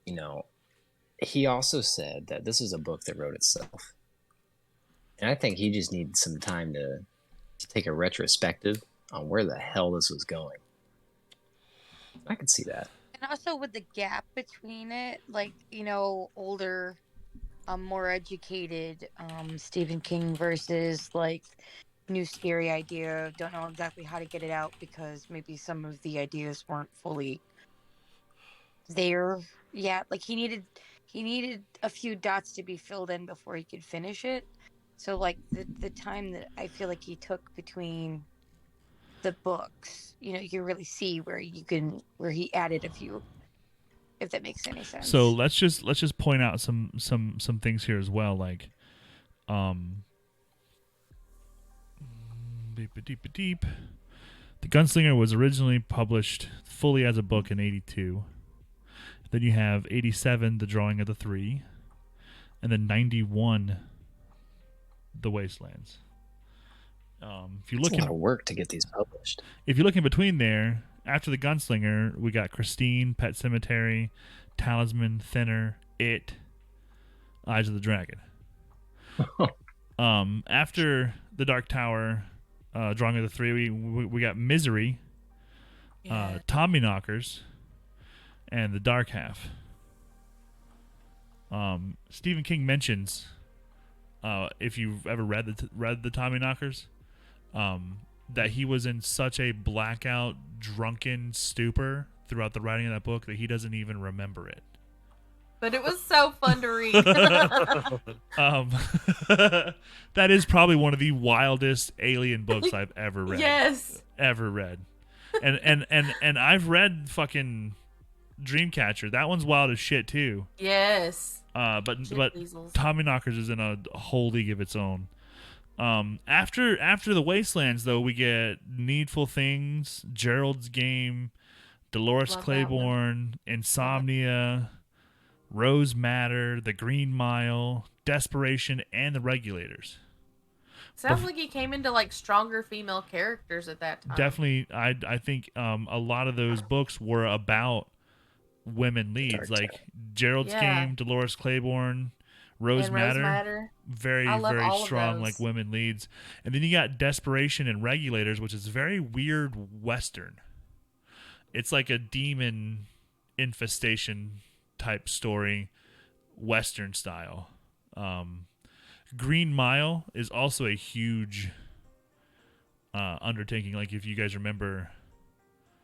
you know, he also said that this is a book that wrote itself. And I think he just needs some time to take a retrospective on where the hell this was going. I could see that. And also with the gap between it, like, you know, older, more educated Stephen King versus like new scary idea. Don't know exactly how to get it out because maybe some of the ideas weren't fully there yet. Like he needed a few dots to be filled in before he could finish it. So like the time that I feel like he took between the books, you know, you really see where he added a few, if that makes any sense. So let's just point out some things here as well, like deep. The Gunslinger was originally published fully as a book in 82. Then you have 87, The Drawing of the Three, and then 91, The Wastelands. If you look, it's a lot of work to get these published. If you look in between there, after The Gunslinger, we got Christine, Pet Sematary, Talisman, Thinner, It, Eyes of the Dragon. After The Dark Tower, Drawing of the Three, we got Misery, Tommy Knockers, and The Dark Half. Stephen King mentions, if you've ever read the Tommy Knockers, that he was in such a blackout, drunken stupor throughout the writing of that book that he doesn't even remember it. But it was so fun to read. That is probably one of the wildest alien books I've ever read. Yes. Ever read. And I've read fucking Dreamcatcher. That one's wild as shit too. Yes. But Weasels. Tommyknockers is in a whole league of its own. After the Wastelands though, we get Needful Things, Gerald's Game, Dolores Love that Claiborne, Insomnia, Rose Matter, The Green Mile, Desperation, and The Regulators. Sounds like he came into like stronger female characters at that time. Definitely, I think a lot of those books were about women leads, like Gerald's Yeah. Game, Dolores Claiborne, Rose And Matter. Very, I love very all of strong, those. like women leads. And then you got Desperation and Regulators, which is very weird Western. It's like a demon infestation type story, Western style. Green Mile is also a huge undertaking. Like if you guys remember,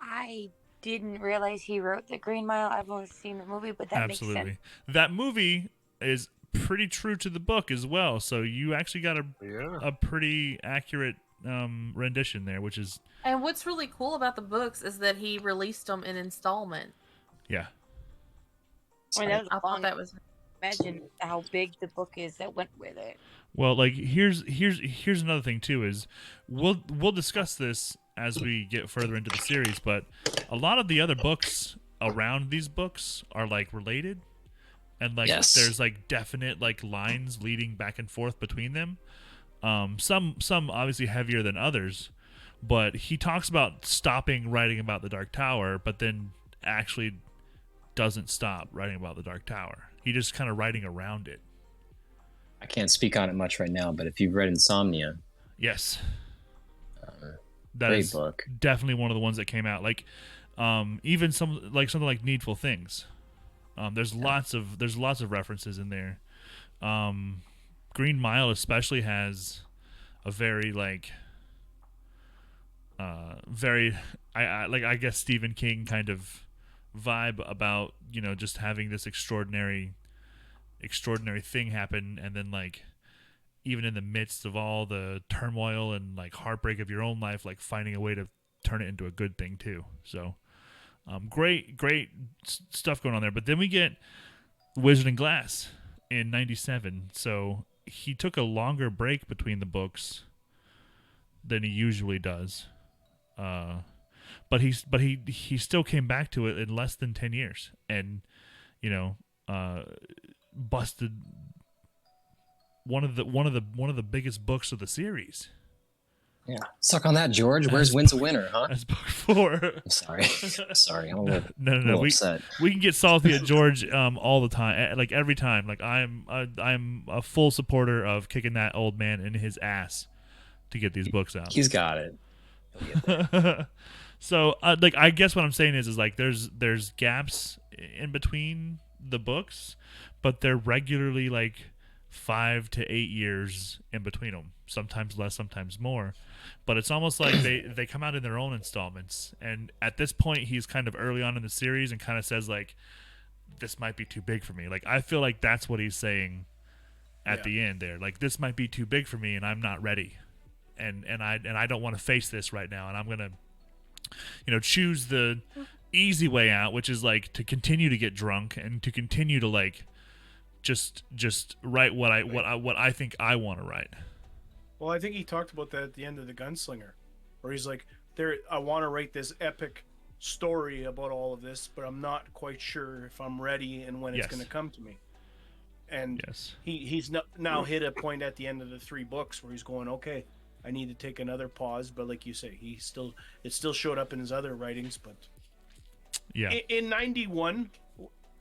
I didn't realize he wrote The Green Mile. I've only seen the movie, but that makes sense. absolutely, that movie is pretty true to the book as well. So you actually got a pretty accurate rendition there, which is And what's really cool about the books is that he released them in installment. yeah. I mean, that was I a thought long. that was Imagine how big the book is that went with it. Well, like here's another thing too is we'll discuss this as we get further into the series, but a lot of the other books around these books are like related, and like Yes. there's like definite like lines leading back and forth between them. Some obviously heavier than others, but he talks about stopping writing about the Dark Tower, but then actually doesn't stop writing about the Dark Tower. He just kind of writing around it. I can't speak on it much right now, but if you've read Insomnia, Yes. That great is book. definitely one of the ones that came out. Like, even something like Needful Things. There's lots of references in there. Green Mile especially has a very like, I guess Stephen King kind of vibe about, you know, just having this extraordinary thing happen, and then like even in the midst of all the turmoil and like heartbreak of your own life, like finding a way to turn it into a good thing too. So great stuff going on there. But then we get Wizard and Glass in 97. So he took a longer break between the books than he usually does. But he still came back to it in less than 10 years, and you know, busted one of the biggest books of the series. Yeah. Suck on that, George. Where's Wins a Winner, huh? That's book 4. I'm sorry. Sorry. I'm a little, No. little upset. We can get salty at George all the time, like every time. Like I'm a full supporter of kicking that old man in his ass to get these books out. He's got it. He'll get there. So like I guess what I'm saying is like there's gaps in between the books, but they're regularly like 5 to 8 years in between them. Sometimes less, sometimes more. But it's almost like they come out in their own installments. And at this point, he's kind of early on in the series and kind of says like, this might be too big for me. Like I feel like that's what he's saying at the end there. Like this might be too big for me, and I'm not ready. And I don't want to face this right now, and I'm gonna, you know, choose the easy way out, which is like to continue to get drunk and to continue to like just write what I think I want to write. Well, I think he talked about that at the end of The Gunslinger, where he's like, I want to write this epic story about all of this, but I'm not quite sure if I'm ready and when it's Yes. going to come to me. And Yes. he's now hit a point at the end of the 3 books where he's going, okay, I need to take another pause. But like you say, it still showed up in his other writings. But Yeah. in 91,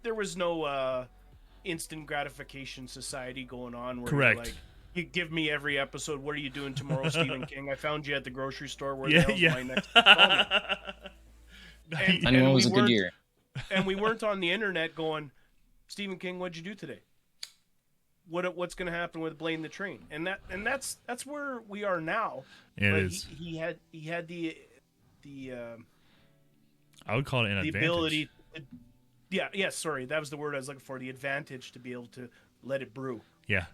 there was no instant gratification society going on where Correct. you're like, you give me every episode. What are you doing tomorrow, Stephen King? I found you at the grocery store. Where the hell's my next installment? And 91 was we a good weren't- year. And we weren't on the internet going, Stephen King, what'd you do today? what's going to happen with Blaine the Train, and that's where we are now. It But is. He had the I would call it an the advantage. ability. Sorry, that was the word I was looking for. The advantage to be able to let it brew. Yeah.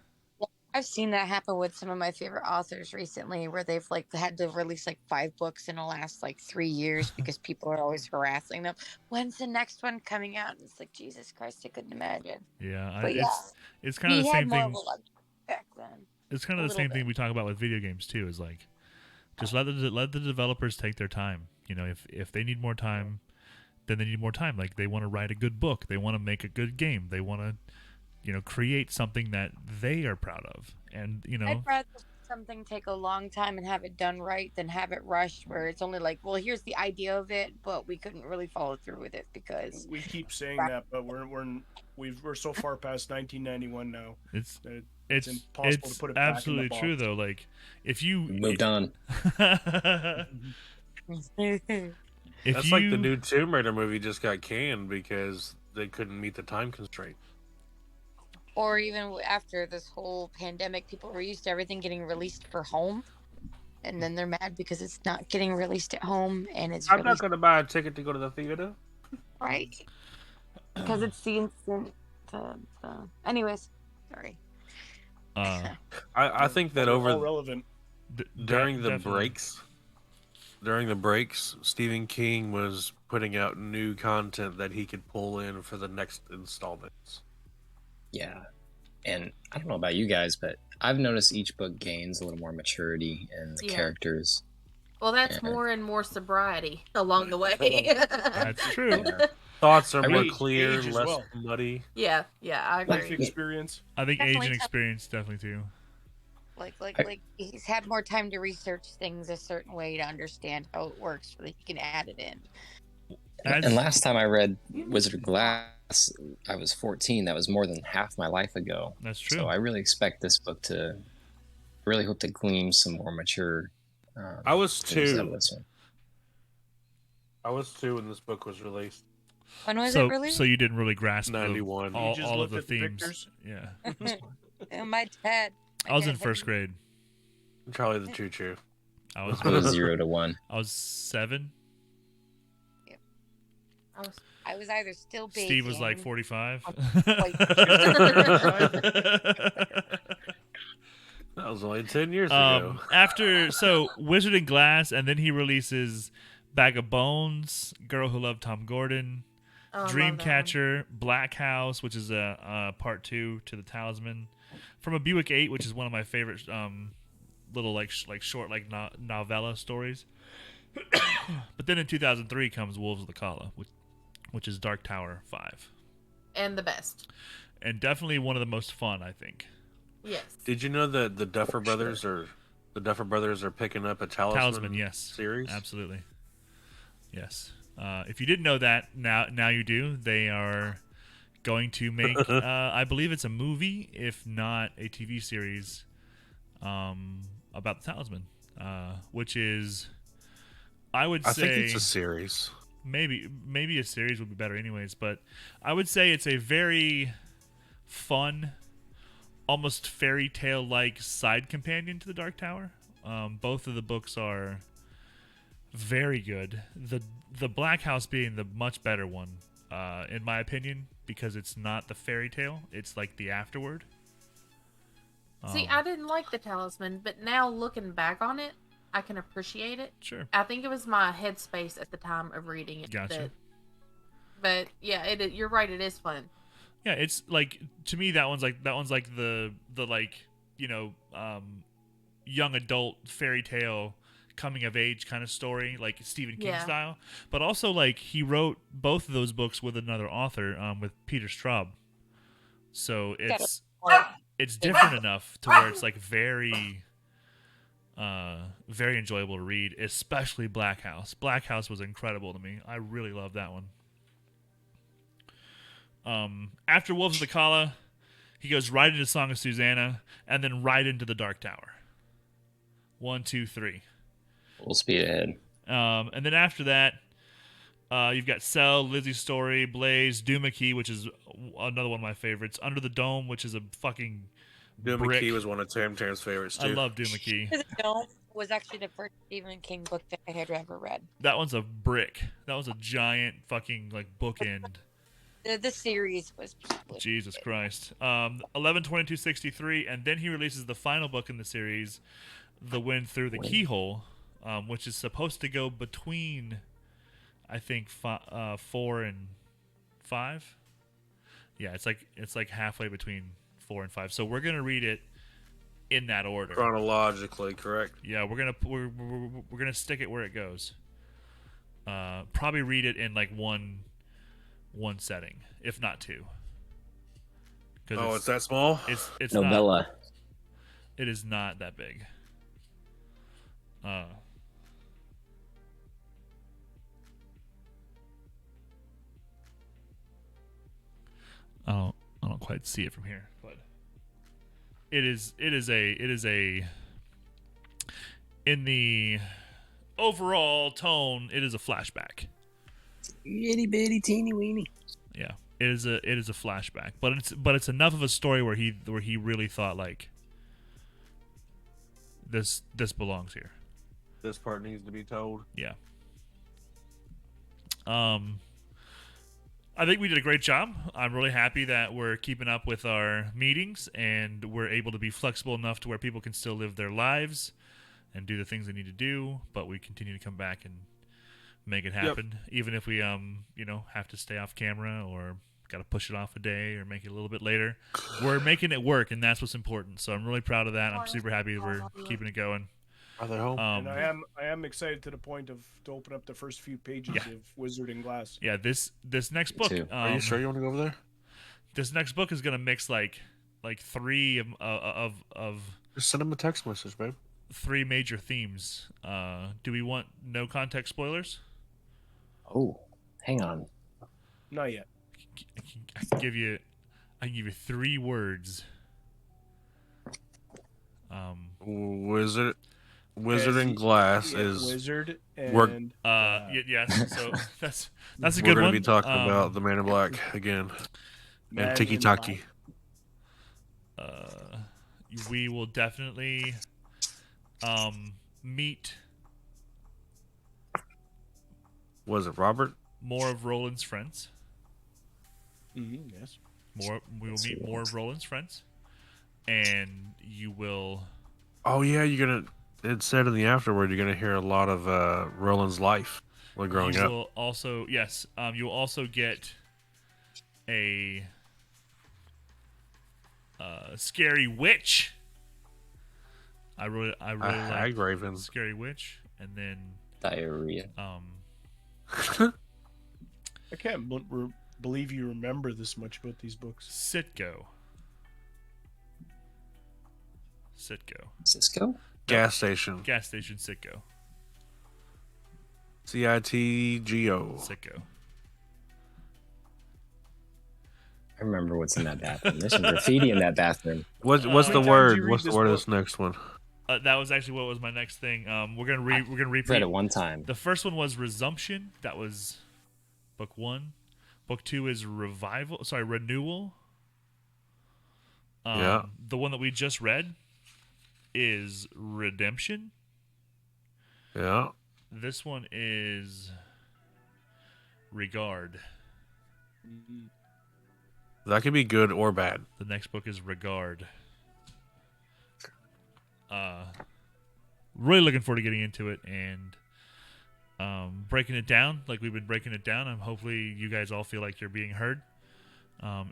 I've seen that happen with some of my favorite authors recently, where they've like had to release like 5 books in the last like 3 years because people are always harassing them. When's the next one coming out? And it's like, Jesus Christ, I couldn't imagine. Yeah. But yeah, It's kind of he the had same more thing. of a luxury back then. It's kind a of the little same thing bit. we talk about with video games too. Is like, just let the developers take their time. You know, if they need more time, then they need more time. Like they want to write a good book, they want to make a good game, they want to, create something that they are proud of. And I'd rather something take a long time and have it done right than have it rushed where it's only like, well, here's the idea of it, but we couldn't really follow through with it because We keep saying that, but we're so far past 1991 now. it's It's impossible to put it back in the absolutely box. true though. Like if you Moved on. if That's you, like the new Tomb Raider movie just got canned because they couldn't meet the time constraint. or even after this whole pandemic, people were used to everything getting released for home, and then they're mad because it's not getting released at home and it's I'm not released going to buy a ticket to go to the theater. right because it's the instant. Anyways, sorry. I think that They're over all relevant. during the definitely. breaks, Stephen King was putting out new content that he could pull in for the next installments. Yeah. And I don't know about you guys, but I've noticed each book gains a little more maturity in the Yeah. characters. Well, that's Yeah. more and more sobriety along the way. That's true. Yeah. Thoughts are I more mean, clear, age as less well. muddy. yeah, I Life agree. experience. I think age Definitely and tough. experience definitely too. Like he's had more time to research things a certain way to understand how it works so that he can add it in. And last time I read Wizard of Glass, I was 14. That was more than half my life ago. That's true. So I really expect this book to really hope to glean some more mature. I was things out of 2. this one. I was 2 when this book was released. When was so it released? so you didn't really grasp 91. all, You just all of looked the at the themes. pictures? Yeah. Oh, my dad. I was in first grade. Charlie the Choo Choo. I was It was 0 to 1. I was 7. I was either still baking. Steve was like 45. That was only 10 years ago. After Wizard and Glass, and then he releases Bag of Bones, Girl Who Loved Tom Gordon, Oh, I love that one. Dreamcatcher, Black House, which is a part 2 to the Talisman, From a Buick 8, which is one of my favorite little short novella stories. But then in 2003 comes Wolves of the Kala, which is Dark Tower 5, And the best. and definitely one of the most fun, I think. Yes. Did you know that the Duffer Brothers are picking up a Talisman, Yes, series? absolutely, yes. If you didn't know that, now you do. They are going to make, I believe it's a movie, if not a TV series, about the Talisman, which is, I would say, I think it's a series. maybe a series would be better, anyways. But I would say it's a very fun, almost fairy tale like side companion to the Dark Tower. Both of the books are very good. The Black House being the much better one, in my opinion, because it's not the fairy tale; it's like the afterword. See, I didn't like the Talisman, but now looking back on it, I can appreciate it. Sure. I think it was my headspace at the time of reading it. Gotcha. But yeah, you're right. It is fun. Yeah, it's like, to me, that one's like the young adult fairy tale coming of age kind of story, like Stephen King Yeah. style. But also, like, he wrote both of those books with another author, with Peter Straub. So it's different enough to where it's like very very enjoyable to read, especially Black House. Black House was incredible to me. I really loved that one. After Wolves of the Kala, he goes right into Song of Susanna, and then right into the Dark Tower. 1, 2, 3. Full speed ahead. And then after that, You've got Cell, Lizzie's Story, Blaze, Doomickey, which is another one of my favorites. Under the Dome, which is a fucking Doom brick. McKee was one of Tam's favorites too. I love Doomickey. Under the Dome was actually the first Stephen King book that I had ever read. That one's a brick. That was a giant fucking like bookend. The series was Jesus Christ. 11/22/63, and then he releases the final book in the series, The Wind Through the Keyhole, which is supposed to go between, I think, 4 and 5. Yeah, it's like halfway between 4 and 5. So we're gonna read it in that order. Chronologically, correct. Yeah, we're gonna stick it where it goes. Probably read it in like one setting, if not two. Oh, it's that small? It's Novella. Not, it is not that big. I don't quite see it from here, but it is a in the overall tone, it is a flashback. Itty bitty teeny weeny. Yeah, it is a flashback, but it's enough of a story where he really thought like this belongs here. This part needs to be told. Yeah. I think we did a great job. I'm really happy that we're keeping up with our meetings and we're able to be flexible enough to where people can still live their lives and do the things they need to do, but we continue to come back and make it happen, even if we have to stay off camera or got to push it off a day or make it a little bit later. We're making it work, and that's what's important. So I'm really proud of that. I'm super happy we're keeping it going. Are they home? And I am excited to the point to open up the first few pages of Wizard and Glass. Yeah, this next book. Are you sure you want to go over there? This next book is gonna mix like 3 of Just send him a text message, babe. 3 major themes. Do we want no context spoilers? Oh, hang on. Not yet. I can give you 3 words. Wizard and Glass is Wizard and yes. So that's a good one. We're going to be talking about the Man in Black again and Tiki Taki. We will definitely meet. Was it Robert? More of Roland's friends. Yes. We will meet more of Roland's friends, and you will. Oh yeah, you're gonna. It said in the afterword, you're gonna hear a lot of Roland's life while growing up. Will also you will also get a scary witch. I really like Raven. Scary witch, and then Diarrhea. I can't believe you remember this much about these books. Sitco. Cisco? Gas station. Gas station Sitco. CITGO. Sitco. I remember what's in that bathroom. There's some graffiti in that bathroom. What's the times word? you read What's the this word of book? this next one? That was actually what was my next thing. We're gonna repeat. Read it one time. The first one was Resumption. That was book 1. Book 2 is Renewal. Yeah. The one that we just read is Redemption. Yeah. This one is Regard. That could be good or bad. The next book is Regard. Really looking forward to getting into it and breaking it down like we've been breaking it down. And hopefully you guys all feel like you're being heard.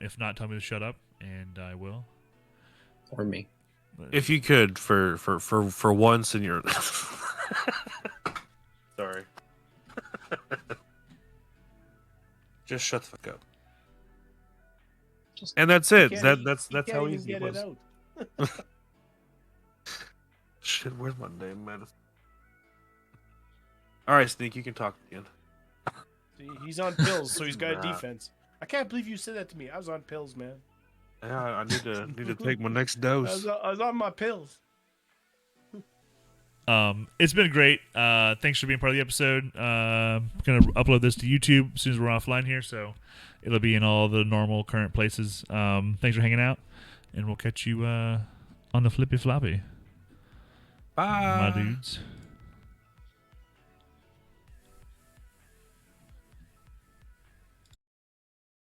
If not, tell me to shut up, and I will. Or me. If you could, for once in your. Sorry. Just shut the fuck up. And that's it. That's how easy it was. Shit, where's my damn medicine? All right, Sneak, you can talk again. See, he's on pills, so he's got a defense. I can't believe you said that to me. I was on pills, man. Yeah, I need to take my next dose. I was on my pills. It's been great. Thanks for being part of the episode. Gonna upload this to YouTube as soon as we're offline here, so it'll be in all the normal current places. Thanks for hanging out, and we'll catch you on the flippy floppy. Bye, my dudes.